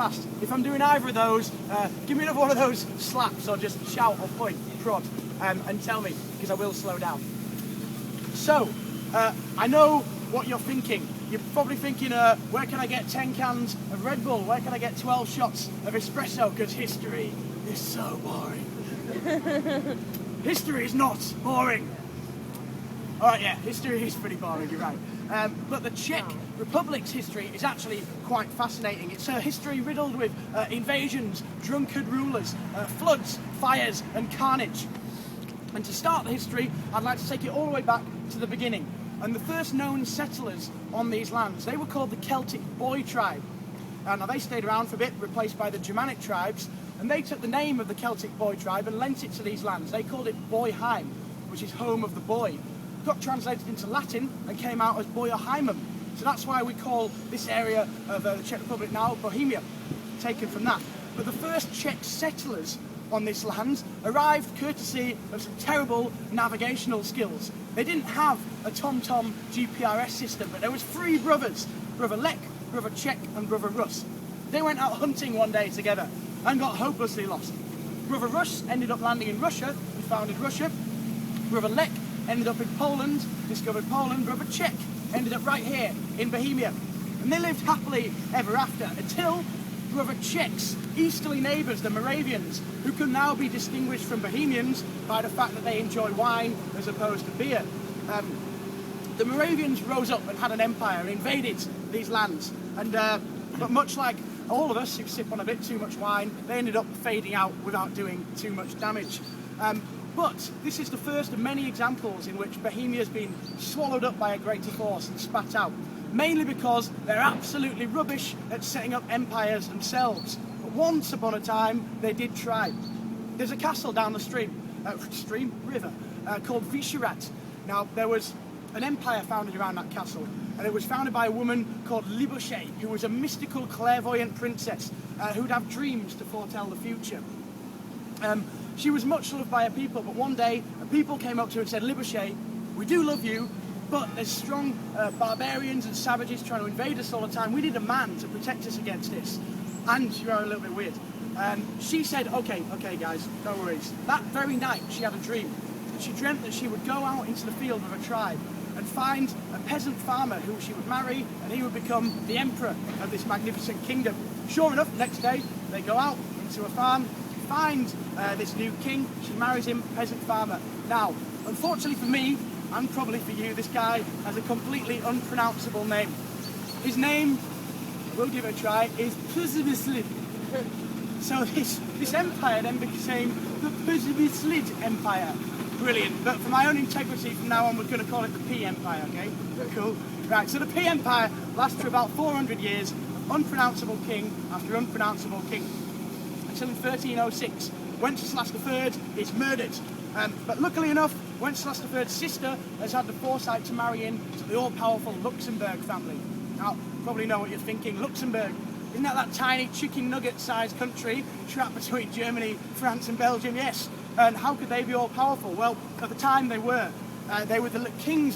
fast. If I'm doing either of those, give me another one of those slaps, or just shout or point, prod, and tell me, because I will slow down. So, I know what you're thinking. You're probably thinking, where can I get 10 cans of Red Bull? Where can I get 12 shots of espresso? Because history is so boring. History is not boring. Alright, yeah, history is pretty boring, you're right. But the Czech Republic's history is actually quite fascinating. It's a history riddled with invasions, drunkard rulers, floods, fires and carnage. And to start the history, I'd like to take it all the way back to the beginning. And the first known settlers on these lands, they were called the Celtic Boy tribe. Now they stayed around for a bit, replaced by the Germanic tribes, and they took the name of the Celtic Boy tribe and lent it to these lands. They called it Boyheim, which is home of the boy. Got translated into Latin and came out as Boioheimum. So that's why we call this area of the Czech Republic now Bohemia, taken from that. But the first Czech settlers on this land arrived courtesy of some terrible navigational skills. They didn't have a TomTom GPRS system, but there was three brothers, Brother Lech, Brother Czech and Brother Rus. They went out hunting one day together and got hopelessly lost. Brother Rus ended up landing in Russia, he founded Russia. Brother Lech ended up in Poland, discovered Poland. Brother Czech ended up right here in Bohemia. And they lived happily ever after until Brother Czech's easterly neighbours, the Moravians, who can now be distinguished from Bohemians by the fact that they enjoy wine as opposed to beer. The Moravians rose up and had an empire and invaded these lands. But much like all of us who sip on a bit too much wine, they ended up fading out without doing too much damage. But this is the first of many examples in which Bohemia has been swallowed up by a greater force and spat out, mainly because they're absolutely rubbish at setting up empires themselves. But once upon a time, they did try. There's a castle down the river, called Vyšehrad. Now, there was an empire founded around that castle, and it was founded by a woman called Libuše, who was a mystical clairvoyant princess who'd have dreams to foretell the future. She was much loved by her people, but one day, a people came up to her and said, Libuše, we do love you, but there's strong barbarians and savages trying to invade us all the time. We need a man to protect us against this. And you're a little bit weird. She said, okay guys, no worries. That very night, she had a dream. She dreamt that she would go out into the field with her tribe and find a peasant farmer who she would marry, and he would become the emperor of this magnificent kingdom. Sure enough, next day, they go out into a farm, find this new king, she marries him, peasant farmer. Now, unfortunately for me, and probably for you, this guy has a completely unpronounceable name. His name, we'll give it a try, is Przemysl. So this empire then became the Przemysl Empire. Brilliant, but for my own integrity, from now on we're going to call it the P Empire, okay? Cool. Right, so the P Empire lasts for about 400 years, unpronounceable king after unpronounceable king. Until in 1306, Wenceslas III is murdered. But luckily enough, Wenceslas III's sister has had the foresight to marry into the all-powerful Luxembourg family. Now, you probably know what you're thinking. Luxembourg, isn't that tiny chicken nugget-sized country trapped between Germany, France and Belgium? Yes. And how could they be all-powerful? Well, at the time they were. They were the kings